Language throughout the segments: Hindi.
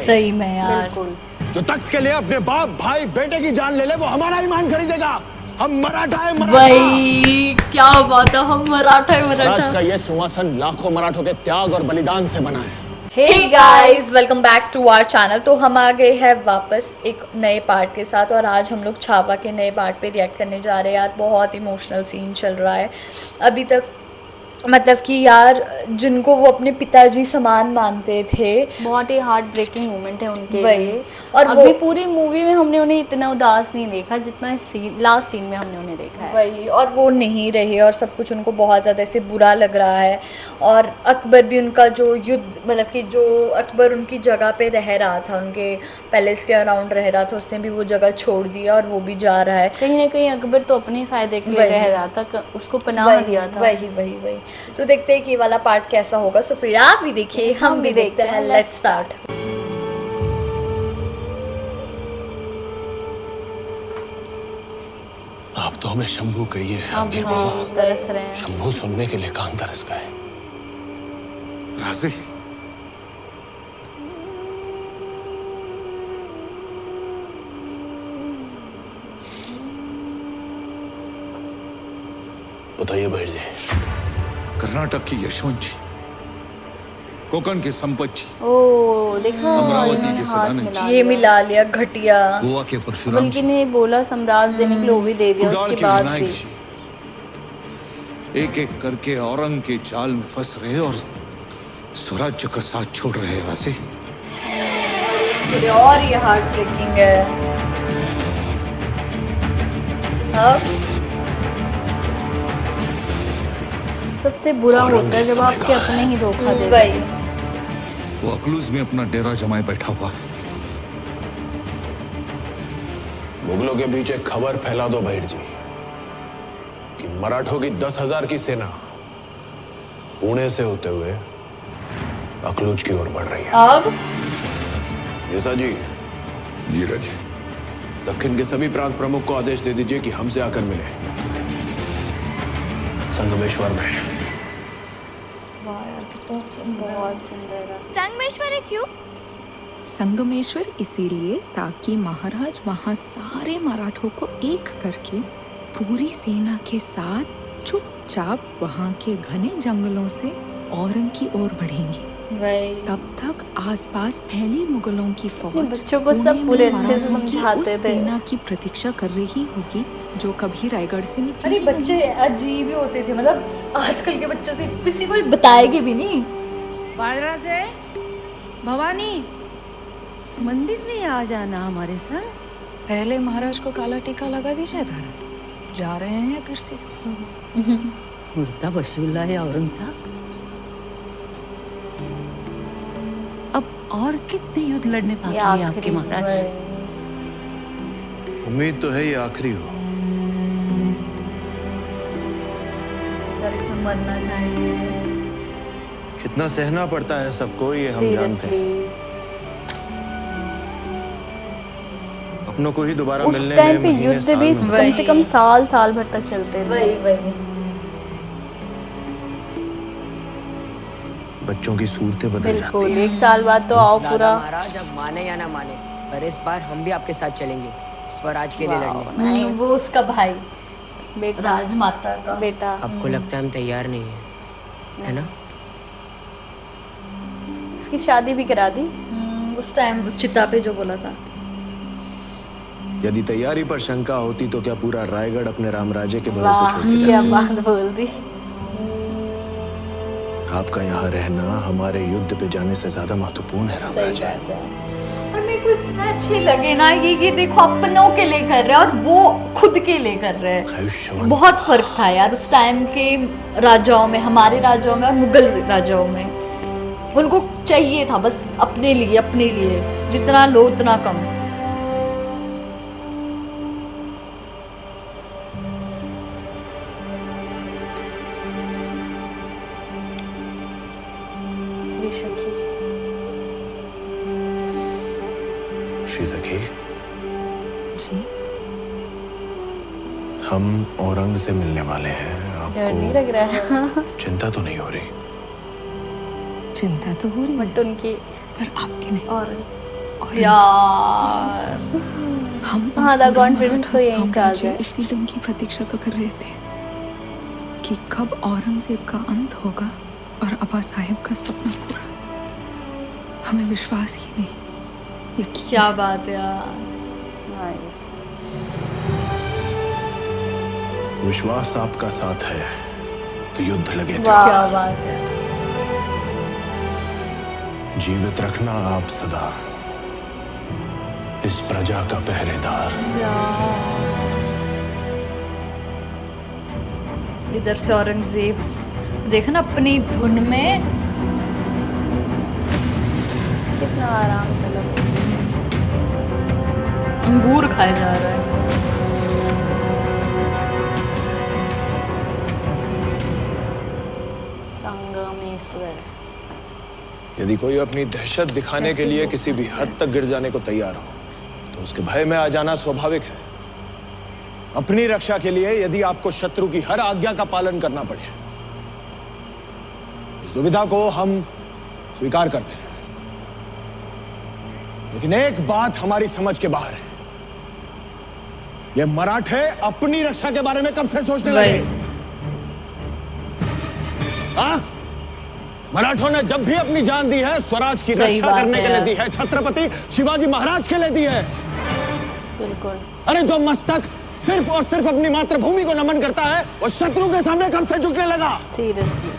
सही में यार। बिल्कुल। जो तख्त के लिए अपने बाप भाई बेटे की जान ले ले वो हमारा ईमान खरीदेगा। हम मराठा है, मराठा। वही क्या बात है, हम मराठा है, स्वराज मराठा। का ये सिंहासन लाखों मराठों के त्याग और बलिदान से बना है। Hey guys, welcome back to our channel. तो हम आ गए हैं वापस एक नए पार्ट के साथ और आज हम लोग छावा के नए पार्ट पे रिएक्ट करने जा रहे हैं। यार बहुत इमोशनल सीन चल रहा है अभी तक, मतलब कि यार जिनको वो अपने पिताजी समान मानते थे, बहुत ही हार्ट ब्रेकिंग मोमेंट है उनके वही। लिए। और और वो अभी पूरी मूवी में हमने उन्हें इतना उदास नहीं देखा जितना इस लास्ट सीन में हमने उन्हें देखा है। वही, और वो नहीं रहे और सब कुछ उनको बहुत ज़्यादा ऐसे बुरा लग रहा है। और अकबर भी उनका जो युद्ध, मतलब कि जो अकबर उनकी जगह पे रह रहा था, उनके पैलेस के अराउंड रह रहा था, उसने भी वो जगह छोड़ दिया और वो भी जा रहा है। कहीं ना कहीं अकबर तो अपने फायदे के लिए वही। रह रहा था, उसको पनाह दिया था। वही वही वही। तो देखते हैं कि ये वाला पार्ट कैसा होगा। सो फिर आप भी देखिए, हम भी देखते हैं। Let's start. आप तो हमें शंभू कहिए, हम भी तरस रहे हैं। शंभू सुनने के लिए कान तरस गए। राजी बताइए भाई जी। कर्नाटक की यशवंत जी, कोकण के संपत जी, ओ देखा, अमरावती इन्होंने के हाथ सदानंद मिला ये लिया। मिला लिया घटिया। गोवा के परशुराम बल्कि जी, ने बोला साम्राज्य देने के लिए वो भी दे दिया कुडाल उसके के बाद विनायक भी। जी, एक एक करके औरंग के जाल में फंस रहे और स्वराज्य का साथ छोड़ रहे हैं। राशि और ये हार्ट ब्रेकिंग है। अब सबसे बुरा होता है जब आपके अपने ही धोखा दे। वही। वो अकलूज में अपना डेरा जमाए बैठा हुआ है। मुगलों के बीच एक खबर फैला दो भैर जी कि मराठों की 10,000 की सेना पुणे से होते हुए अकलूज की ओर बढ़ रही है। अब येसा जी, जी राजे। दक्षिण के सभी प्रांत प्रमुख को आदेश दे दीजिए कि हमसे आकर मिले संगमेश्वर में। वाह यार कितना सुंदर। बहुत सुंदर है। संगमेश्वर है क्यों? संगमेश्वर इसीलिए ताकि महाराज वहाँ सारे मराठों को एक करके पूरी सेना के साथ चुपचाप वहाँ के घने जंगलों से औरंग की ओर बढ़ेंगे। वही। तब तक आसपास फैली मुगलों की फौज बच्चों को सब पुणे पूरे में अच्छे से मराठों की समझाते उस थे। सेना की प्रतीक्षा कर रही होगी जो कभी रायगढ़ से निकली अरे ही बच्चे अजीब ही होते थे, मतलब आजकल के बच्चों से किसी को बताएंगे भी नहीं। बालराजे, भवानी, मंदिर नहीं आ जाना हमारे संग? पहले महाराज को काला टीका लगा दीजिए धारण, जा रहे हैं फिर से। मुर्दा बशीउल्लाह है औरंग साहब। अब और कितने युद्ध लड़ने बाकी ये हैं आखिरी आपके महाराज? उम्मीद तो है ये आखिरी हो। यार इसमें मरना चाहिए। कितना सहना पड़ता है सबको ये हम जानते हैं। सीरियसली अपनों को ही दोबारा उस मिलने टाइम में पे महीने युद्ध साल भी लग- कम से कम साल भर तक चलते थे। वही वही। बच्चों की सूरतें बदल जाती बिल्कुल, हैं। 1 साल बाद तो आओ दादा पूरा। महाराज अब माने या ना माने, पर इस बार हम भी आपके साथ चलेंगे स्वराज के लिए लड़ने। नाइस। वो उसका भाई बेटा, राजमाता का बेटा। आपको लगता है हम तैयार नहीं है, है ना? इसकी शादी भी करा दी। उस टाइम चिता पे जो बोला था। यदि तैयारी पर शंका होती तो क्या पूरा रायगढ़ अपने रामराजे के भरोसे वाह, छोड़ के क्या जाते? बात बोल दी। आपका यहाँ रहना हमारे युद्ध पे जाने से ज्यादा महत्वपूर्ण है सही रामराजे। बात है। और मेरे को इतना अच्छे लगे ना ये देखो अपनों के लिए कर रहे हैं और वो खुद के लिए कर रहे हैं। आयुष्मान बहुत फर्क था यार उस टाइम के राजाओं में, हमारे राजाओं में और मुगल राजाओं में। उनको चाहिए था बस अपने लिए जितना लो उतना कम। श्री सखी। श्री सखी, जी हम औरंग से मिलने वाले हैं। डर नहीं आपको लग रहा है? चिंता तो नहीं हो रही? चिंता तो हो रही है बट उनकी पर आपकी नहीं। और फौरन यार हम हाँ, the पूरा confidence मराठा तो यहीं से आ साम्राज्य गया। इसी दिन की प्रतीक्षा तो कर रहे थे कि कब औरंगजेब का अंत होगा और अब्बा साहिब का सपना पूरा। हमें विश्वास ही नहीं, यकीन क्या है। बात है यार। नाइस। विश्वास आपका साथ है तो युद्ध लगे थे। क्या बात है। जीवित रखना आप सदा इस प्रजा का पहरेदार। इधर से औरंगजेब देखना अपनी धुन में कितना आराम तलब। अंगूर खाया जा रहा है। संगमेश्वर। यदि कोई अपनी दहशत दिखाने के लिए किसी भी हद तक गिर जाने को तैयार हो तो उसके भय में आ जाना स्वाभाविक है। अपनी रक्षा के लिए यदि आपको शत्रु की हर आज्ञा का पालन करना पड़े, इस दुविधा को हम स्वीकार करते हैं। लेकिन एक बात हमारी समझ के बाहर है, ये मराठे अपनी रक्षा के बारे में कब से सोचने लगे? हाँ? मराठों ने जब भी अपनी जान दी है स्वराज की सही रक्षा बात करने है के लिए यार। दी है, छत्रपति शिवाजी महाराज के लिए दी है। बिल्कुल। अरे जो मस्तक सिर्फ और सिर्फ अपनी मातृभूमि को नमन करता है वो शत्रु के सामने कब से झुकने लगा? सीरियसली।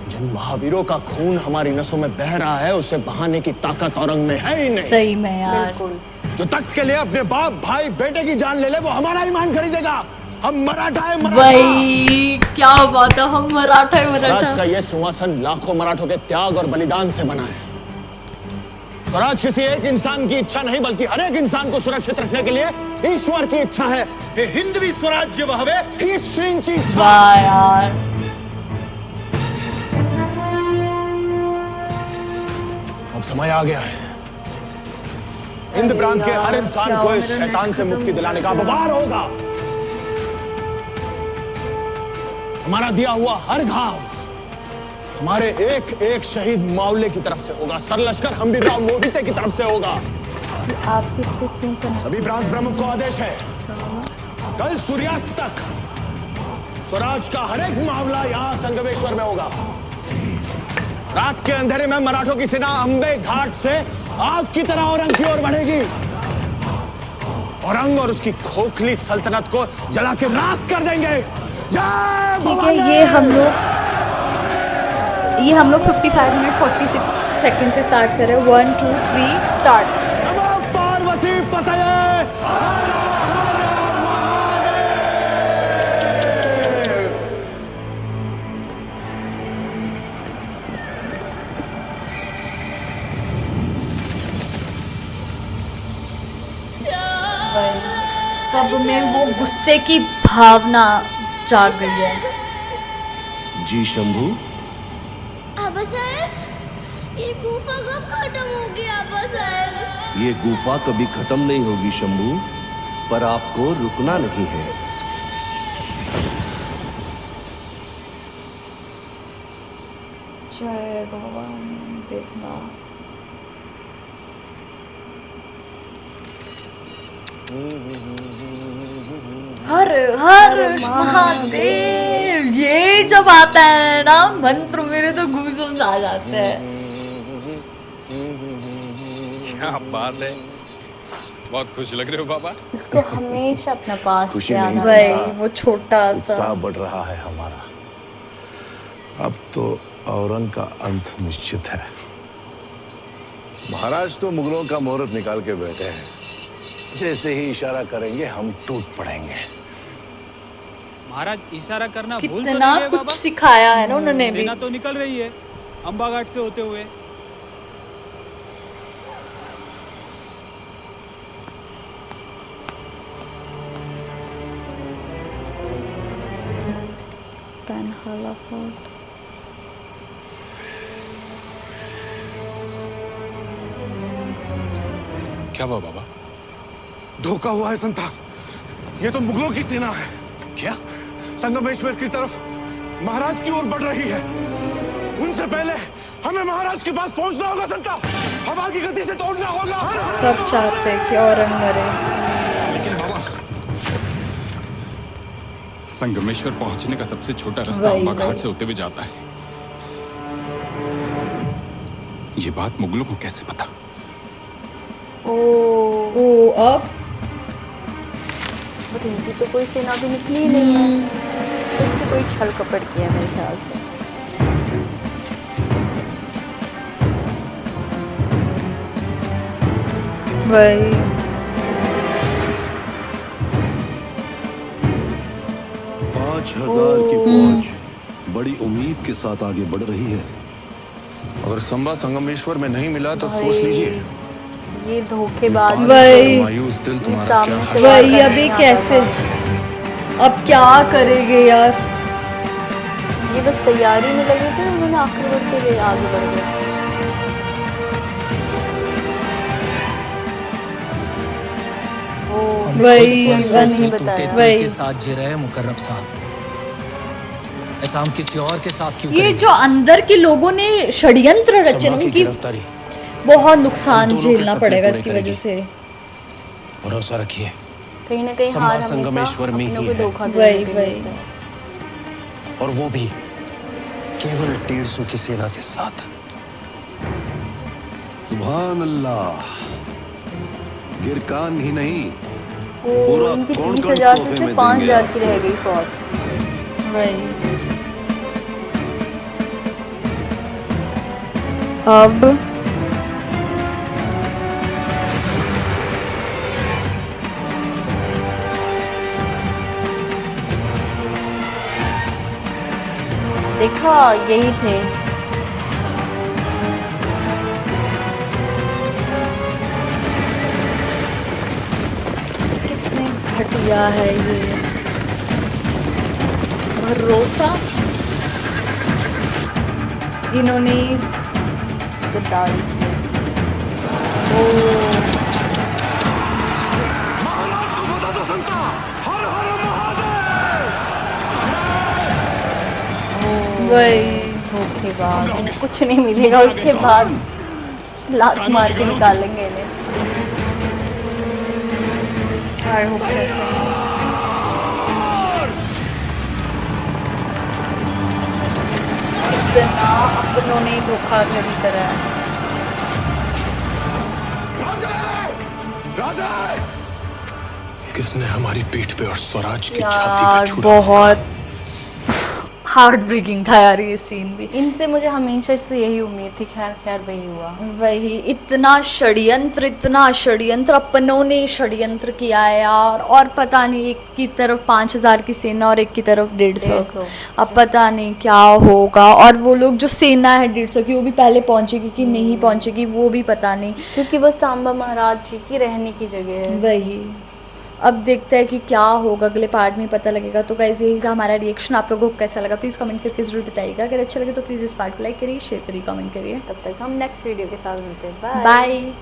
जिन महावीरों का खून हमारी नसों में बह रहा है उसे बहाने की ताकत औरंग में है ही नहीं। सही में यार। बिल्कुल। जो तख्त के लिए अपने बाप भाई बेटे की जान ले वो हमारा ईमान खरीदेगा। हम मराठा है, मराठा। वही क्या बात है, हम मराठा है, स्वराज का मराठा। यह सिंहासन लाखों मराठों के त्याग और बलिदान से बना है। स्वराज किसी एक इंसान की इच्छा नहीं बल्कि हर एक इंसान को सुरक्षित रखने के लिए ईश्वर की इच्छा है। हे हिंदवी स्वराज्य वहावे हीच श्रींची इच्छा। वाह यार। अब समय आ गया है, हिंद प्रांत के हर इंसान को इस शैतान से मुक्ति दिलाने का वार होगा। हमारा दिया हुआ हर घाव हमारे एक एक शहीद मावले की तरफ से होगा, सरलश्कर हम्बीरराव मोहिते की तरफ से होगा। आप किससे क्यों करना? सभी प्रांत प्रमुख को आदेश है, कल सूर्यास्त तक स्वराज का हर एक मामला यहाँ संगमेश्वर में होगा। रात के अंधेरे में मराठों की सेना अंबे घाट से आग की तरह औरंग की ओर बढ़ेगी। औरंग और उसकी खोखली सल्तनत को जला के राख कर देंगे। जय ठीक है, भवानी! ये हम लोग 55 मिनट 46 सेकंड से स्टार्ट कर रहे हैं। 1 2 3 स्टार्ट। नमो पार्वती पतये। सब में वो गुस्से की भावना जाग गई है। जी शंभू, आबा साहब, ये गुफा कब खत्म होगी आबा साहब? ये गुफा कभी खत्म नहीं होगी शंभू, पर आपको रुकना नहीं है। जय भगवान। देखना हर हर महादेव, ये जब आता है ना मंत्र मेरे तो गूज़बम्स आ जाते हैं। क्या बात है, बहुत खुश लग रहे हो बाबा। इसको हमेशा अपना पास खुशी याद नहीं, आता वही है। वो छोटा सा उत्साह बढ़ रहा है हमारा। अब तो औरंग का अंत निश्चित है। महाराज तो मुगलों का मुहूर्त निकाल के बैठे हैं, जैसे ही इशारा करेंगे हम टूट पड़ेंगे। महाराज इशारा करना भूल तो कितना नहीं गए कुछ बाबा? सिखाया है ना उन्होंने भी। सेना तो निकल रही है अंबा घाट से होते हुए। पेनहाला फोर्ट। क्या हुआ बाबा? धोखा हुआ है संता, ये तो मुगलों की सेना है। क्या? संगमेश्वर की तरफ महाराज की ओर बढ़ रही है। उनसे पहले हमें महाराज के पास पहुंचना होगा संता। हवा की गति से तोड़ना होगा। सब चाहते हैं कि औरंग मरे। लेकिन बाबा, संगमेश्वर पहुंचने का सबसे छोटा रास्ता वही, अंबा वही। घाट से होते हुए जाता है। ये बात मुगलों को कैसे पता? ओ अब बट इनकी तो कोई सेना भी निकली ही नहीं है, तो इससे कोई छल कपट किया मेरे ख्याल से। वही 5000 की फौज बड़ी उम्मीद के साथ आगे बढ़ रही है। अगर संबा संगमेश्वर में नहीं मिला तो भाई, सोच लीजिए ये धोखेबाज वही। मायूस दिल तुम्हारा सामने क्या से हाल। वार वही करने अभी आता कैसे, था। अब क्या करेंगे यार। ये बस तैयारी में लगे थे, उन्होंने आक्रमण के लिए आगे बढ़ गए। वही नहीं बताया। वही के साथ जी रहे मुकर्रम साहब, ऐसा हम किसी और के साथ क्यों ये करेंगे? जो अंदर के लोगों ने षड्यंत्र रचे संबा की उनकी गिरफ्तारी बहुत नुकसान दोनों के झेलना सपने पड़ेगा पूरे इसकी करेगी। वजह से। भरोसा रखिए, कहीं ना कहीं संबा हार हमेशा संगमेश्वर में अपनों ही को है। धोखा वही, देने के लिए वही। होता है। और वो भी केवल 150 की सेना के साथ। सुभान अल्लाह, गिरकान ही नहीं, वो पूरा इनकी कौन 30,000 तोहफे से में 5,000 देंगे की रह गई फौज। वही अब देखा, यही थे। कितने घटिया है ये भरोसा इन्होंने गद्दारी। वही धोखेबाज, इन्हें कुछ नहीं मिलेगा, उसके बाद लात मार के निकालेंगे इन्हें। आई होप ऐसा कितना अपनों ने धोखाधड़ी करा है। किसने हमारी पीठ पे और स्वराज की छाती पे यार छुरा बहुत हार्ट ब्रेकिंग था यार ये सीन भी। इनसे मुझे हमेशा से यही उम्मीद थी, खैर खैर वही हुआ। वही इतना षड्यंत्र अपनों ने षड्यंत्र किया है यार। और पता नहीं, एक की तरफ 5,000 की सेना और एक की तरफ 150। अब पता नहीं क्या होगा। और वो लोग जो सेना है 150 की, वो भी पहले पहुंचेगी कि नहीं पहुंचेगी वो भी पता नहीं, क्योंकि वो सांबा महाराज जी की रहने की जगह है। वही अब देखते हैं कि क्या होगा, अगले पार्ट में पता लगेगा। तो गाइस यही था हमारा रिएक्शन। आप लोगों को कैसा लगा प्लीज़ कमेंट करके जरूर बताइएगा। अगर अच्छा लगे तो प्लीज़ इस पार्ट को लाइक करिए, शेयर करिए, कमेंट करिए। तब तक हम नेक्स्ट वीडियो के साथ मिलते हैं। बाय।